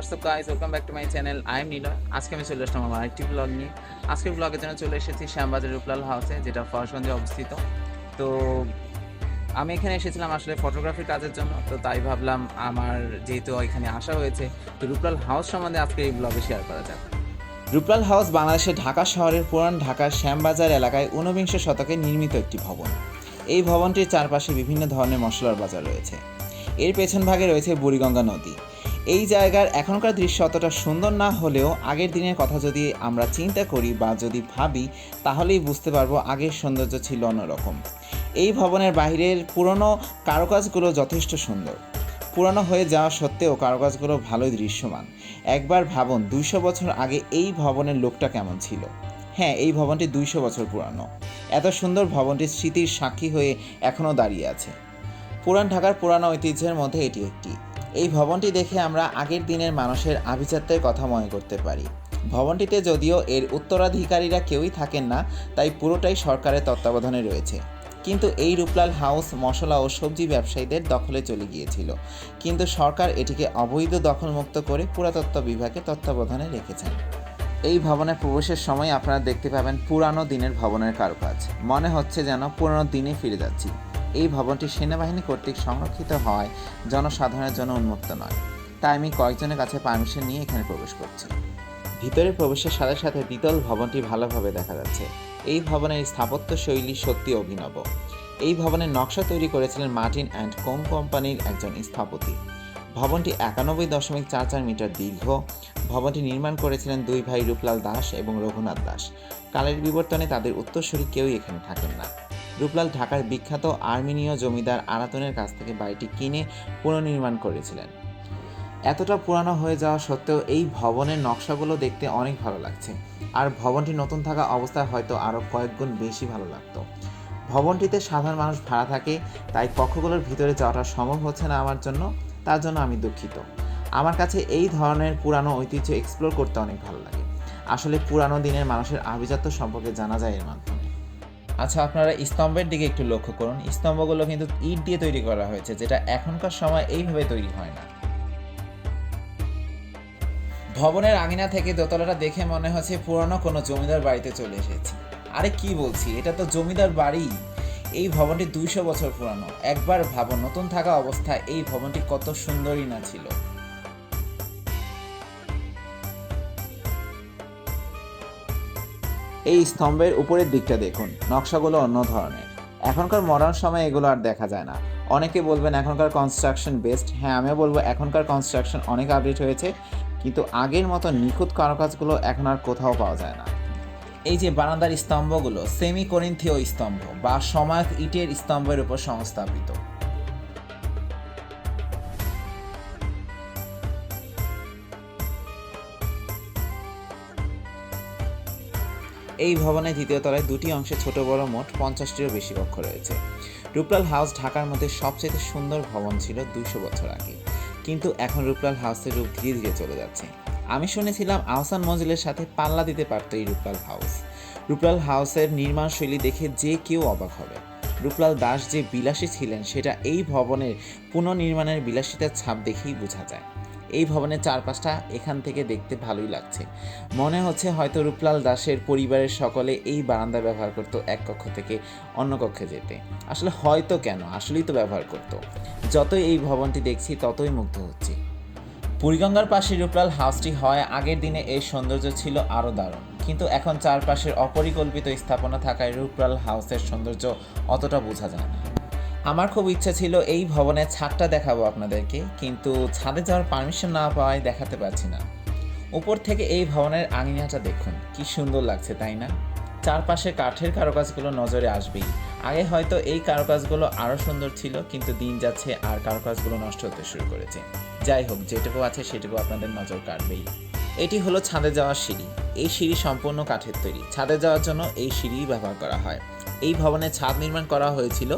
WhatsApp guys, welcome back to my channel. I am Niloy. আজকে আমি চলে আসলাম আমার আরেকটি ব্লগ নিয়ে। আজকের ব্লগের জন্য চলে এসেছি শ্যামবাজার রূপলাল হাউসে, যেটা ফরসগঞ্জে অবস্থিত। তো আমি এখানে এসেছিলাম আসলে ফটোগ্রাফির কাজের জন্য। তো তাই ভাবলাম আমার যেহেতু এখানে আসা হয়েছে, তো রূপলাল হাউস সম্বন্ধে আজকে এই ব্লগে শেয়ার করা যাক। রূপলাল হাউস বাংলাদেশের ঢাকা শহরের পুরান ঢাকার শ্যামবাজার এলাকায় ঊনবিংশ শতকে নির্মিত একটি ভবন। এই ভবনটির চারপাশে বিভিন্ন ধরনের মশলার বাজার রয়েছে। এর পেছন ভাগে রয়েছে বুড়িগঙ্গা নদী। এই জায়গার এখনকার দৃশ্য অতটা সুন্দর না হলেও আগের দিনের কথা যদি আমরা চিন্তা করি বা যদি ভাবি, তাহলেই বুঝতে পারবো আগের সৌন্দর্য ছিল অন্যরকম। এই ভবনের বাইরের পুরনো কারুকাজগুলো যথেষ্ট সুন্দর। পুরনো হয়ে যাওয়া সত্ত্বেও কারুকাজগুলো ভালোই দৃশ্যমান। একবার ভাবুন 200 বছর আগে এই ভবনের লোকটা কেমন ছিল। হ্যাঁ, এই ভবনটি 200 বছর পুরানো। এত সুন্দর ভবনটির স্মৃতির সাক্ষী হয়ে এখনও দাঁড়িয়ে আছে। পুরান ঢাকার পুরানো ঐতিহ্যের মধ্যে এটি একটি। এই ভবনটি দেখে আমরা আগের দিনের মানুষের আভিজাত্যের কথা মনে করতে পারি। ভবনটিতে যদিও এর উত্তরাধিকারীরা কেউই থাকেন না, তাই পুরোটাই সরকারের তত্ত্বাবধানে রয়েছে। কিন্তু এই রূপলাল হাউস মশলা ও সবজি ব্যবসায়ীদের দখলে চলে গিয়েছিল, কিন্তু সরকার এটিকে অবৈধ দখলমুক্ত করে পুরাতত্ত্ব বিভাগের তত্ত্বাবধানে রেখেছেন। এই ভবনে প্রবেশের সময় আপনারা দেখতে পাবেন পুরানো দিনের ভবনের কারুকাজ। মনে হচ্ছে যেন পুরানো দিনে ফিরে যাচ্ছি। এই ভবনটি সেনাবাহিনী কর্তৃক সংরক্ষিত হওয়ায় জনসাধারণের জন্য উন্মুক্ত নয়, তাই আমি কয়েকজনের কাছে পারমিশন নিয়ে এখানে প্রবেশ করছি। ভিতরে প্রবেশের সাথে সাথে দ্বিতল ভবনটি ভালোভাবে দেখা যাচ্ছে। এই ভবনের স্থাপত্য শৈলী সত্যি অভিনব। এই ভবনের নকশা তৈরি করেছিলেন মার্টিন অ্যান্ড কোং কোম্পানির একজন স্থপতি। ভবনটি 91.44 মিটার দীর্ঘ। ভবনটি নির্মাণ করেছিলেন দুই ভাই রূপলাল দাস এবং রঘুনাথ দাস। কালের বিবর্তনে তাদের উত্তরসূরি কেউই এখানে থাকেন না। রূপলাল ঢাকার বিখ্যাত আর্মেনীয় জমিদার আরাতনের কাছ থেকে বাড়িটি কিনে পুনর্নির্মাণ করেছিলেন। এতটা পুরানো হয়ে যাওয়া সত্ত্বেও এই ভবনের নকশাগুলো দেখতে অনেক ভালো লাগছে, আর ভবনটি নতুন থাকা অবস্থায় হয়তো আরও কয়েক গুণ বেশি ভালো লাগতো। ভবনটিতে সাধারণ মানুষ ভাড়া থাকে, তাই কক্ষগুলোর ভিতরে যাওয়াটা সম্ভব হচ্ছে না আমার জন্য। তার জন্য আমি দুঃখিত। আমার কাছে এই ধরনের পুরানো ঐতিহ্য এক্সপ্লোর করতে অনেক ভালো লাগে। আসলে পুরানো দিনের মানুষের আভিজাত্য সম্পর্কে জানা যায় এর মাধ্যমে। আচ্ছা, আপনারা স্তম্ভের দিকে একটু লক্ষ্য করুন। স্তম্ভগুলো কিন্তু ইট দিয়ে তৈরি করা হয়েছে, যেটা এখনকার সময় এইভাবে তৈরি হয় না। ভবনের আঙিনা থেকে দোতলাটা দেখে মনে হচ্ছে পুরনো কোনো জমিদার বাড়িতে চলে এসেছি। আরে কি বলছি, এটা তো জমিদার বাড়ি। এই ভবনটি 200 বছর পুরানো। একবার ভাবো, নতুন থাকা অবস্থায় এই ভবনটি কত সুন্দরই না ছিল। এই স্তম্ভের উপরের দিকটা দেখুন, নকশাগুলো অন্য ধরনের। এখনকার মডার্ন সময়ে এগুলো আর দেখা যায় না। অনেকে বলবেন এখনকার কনস্ট্রাকশন বেস্ট। হ্যাঁ, আমিও বলবো এখনকার কনস্ট্রাকশন অনেক আপডেট হয়েছে, কিন্তু আগের মতো নিখুঁত কারুকাজগুলো এখন আর কোথাও পাওয়া যায় না। এই যে বারান্দার স্তম্ভগুলো সেমি করিন্থীয় স্তম্ভ বা সমায়িক ইটের স্তম্ভের উপর সংস্থাপিত। এই ভবনের দ্বিতীয় তলায় দুটি অংশে ছোট বড় মোট 50টিরও বেশি কক্ষ রয়েছে। রূপলাল হাউস ঢাকার মধ্যে সবচেয়ে সুন্দর ভবন ছিল 200 বছর আগে, কিন্তু এখন রূপলাল হাউসের রূপ ধীরে ধীরে চলে যাচ্ছে। আমি শুনেছিলাম আহসান মঞ্জিলের সাথে পাল্লা দিতে পারত এই রূপলাল হাউস। রূপলাল হাউসের নির্মাণ শৈলী দেখে যে কেউ অবাক হবে। রূপলাল দাস যে বিলাসী ছিলেন, সেটা এই ভবনের পুনর্নির্মাণের বিলাসিতার ছাপ দেখেই বোঝা যায়। এই ভবনের চারপাশটা এখান থেকে দেখতে ভালোই লাগছে। মনে হচ্ছে হয়তো রূপলাল দাসের পরিবারের সকলে এই বারান্দা ব্যবহার করত এক কক্ষ থেকে অন্য কক্ষে যেতে। আসলে হয়তো কেন, আসলেই তো ব্যবহার করত। যতই এই ভবনটি দেখছি ততই মুগ্ধ হচ্ছি। বুড়িগঙ্গার পাশে রূপলাল হাউসটি হয় আগের দিনে এর সৌন্দর্য ছিল আরও দারুণ, কিন্তু এখন চারপাশের অপরিকল্পিত স্থাপনা থাকায় রূপলাল হাউসের সৌন্দর্য অতটা বোঝা যায় না। আমার খুব ইচ্ছা ছিল এই ভবনের ছাদটা দেখাবো আপনাদেরকে, কিন্তু ছাদে যাওয়ার পারমিশন না পাওয়ায় দেখাতে পারছি না। উপর থেকে এই ভবনের আঙিনাটা দেখুন, কি সুন্দর লাগছে তাই না? চারপাশে কাঠের কারুকাজগুলো নজরে আসবেই। আগে হয়তো এই কারুকাজগুলো আরও সুন্দর ছিল, কিন্তু দিন যাচ্ছে আর কারুকাজগুলো নষ্ট হতে শুরু করেছে। যাই হোক, যেটুকু আছে সেটুকু আপনাদের নজর কাটবেই। এটি হলো ছাদে যাওয়ার সিঁড়ি। এই সিঁড়ি সম্পূর্ণ কাঠের তৈরি। ছাদে যাওয়ার জন্য এই সিঁড়ি ব্যবহার করা হয়। এই ভবনের ছাদ নির্মাণ করা হয়েছিল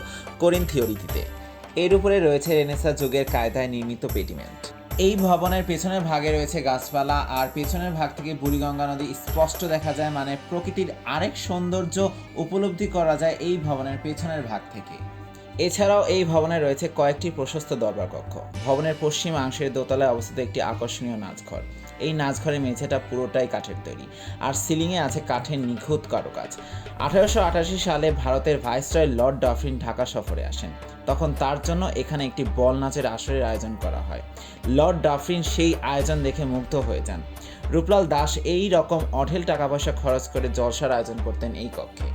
করিন্থীয় রীতিতে। এর উপরে রয়েছে রেনেসাঁ যুগের কায়দায় নির্মিত পেটিমেন্ট। এই ভবনের পেছনের ভাগে রয়েছে গাছপালা, আর পেছনের ভাগ থেকে বুড়িগঙ্গা নদী স্পষ্ট দেখা যায়। মানে প্রকৃতির আরেক সৌন্দর্য উপলব্ধি করা যায় এই ভবনের পেছনের ভাগ থেকে। এছাড়াও এই ভবনে রয়েছে কয়েকটি প্রশস্ত দরবার কক্ষ। ভবনের পশ্চিম অংশের দোতলায় অবস্থিত একটি আকর্ষণীয় নাচঘর। এই নাচঘরের মেঝেটা পুরোটাই কাঠের তৈরি, আর সিলিংয়ে আছে কাঠের নিখুঁত কারুকাজ। 1888 সালে ভারতের ভাইসরয় লর্ড ডফরিন ঢাকা সফরে আসেন। তখন তার জন্য এখানে একটি বল নাচের আসরের আয়োজন করা হয়। লর্ড ডফরিন সেই আয়োজন দেখে মুগ্ধ হয়ে যান। রূপলাল দাস এই রকম অঢেল টাকা পয়সা খরচ করে জলসার আয়োজন করতেন এই কক্ষে।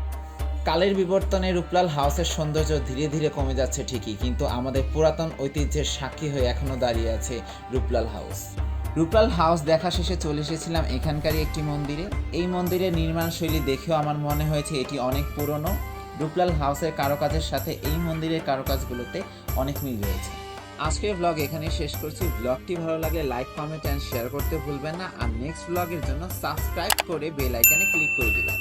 কালের বিবর্তনে রূপলাল হাউসের সৌন্দর্য ধীরে ধীরে কমে যাচ্ছে ঠিকই, কিন্তু আমাদের পুরাতন ঐতিহ্যের সাক্ষী হয়ে এখনও দাঁড়িয়ে আছে রূপলাল হাউস। রূপলাল হাউস দেখা শেষে চলে এসেছিলাম এখানকারই একটি মন্দিরে। এই মন্দিরের নির্মাণ শৈলী দেখেও আমার মনে হয়েছে এটি অনেক পুরনো। রূপলাল হাউসের কারুকাজের সাথে এই মন্দিরের কারুকাজগুলোতে অনেক মিল রয়েছে। আজকের ব্লগ এখানেই শেষ করছি। ব্লগটি ভালো লাগলে লাইক, কমেন্ট অ্যান্ড শেয়ার করতে ভুলবেন না। আর নেক্সট ব্লগের জন্য সাবস্ক্রাইব করে বেল আইকনে ক্লিক করে দিবেন।